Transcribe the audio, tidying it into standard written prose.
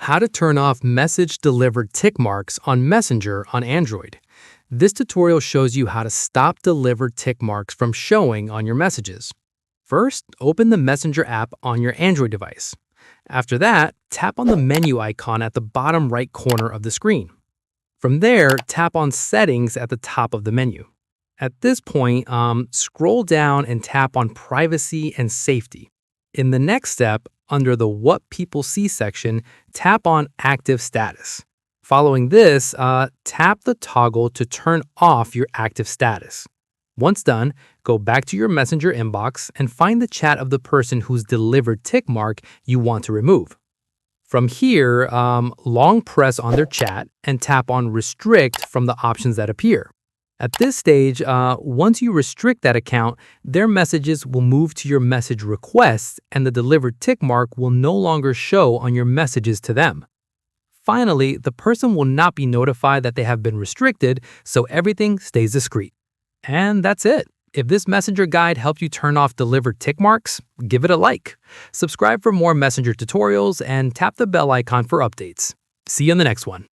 How to turn off message delivered tick marks on Messenger on Android. This tutorial shows you how to stop delivered tick marks from showing on your messages. First, open the Messenger app on your Android device. After that, tap on the menu icon at the bottom right corner of the screen. From there, tap on Settings at the top of the menu. At this point, scroll down and tap on Privacy and Safety. In the next step, under the What People See section, tap on Active Status. Following this, tap the toggle to turn off your active status. Once done, go back to your Messenger inbox and find the chat of the person whose delivered tick mark you want to remove. From here, long press on their chat and tap on Restrict from the options that appear. At this stage, once you restrict that account, their messages will move to your message requests and the delivered tick mark will no longer show on your messages to them. Finally, the person will not be notified that they have been restricted, so everything stays discreet. And that's it. If this Messenger guide helped you turn off delivered tick marks, give it a like. Subscribe for more Messenger tutorials and tap the bell icon for updates. See you in the next one.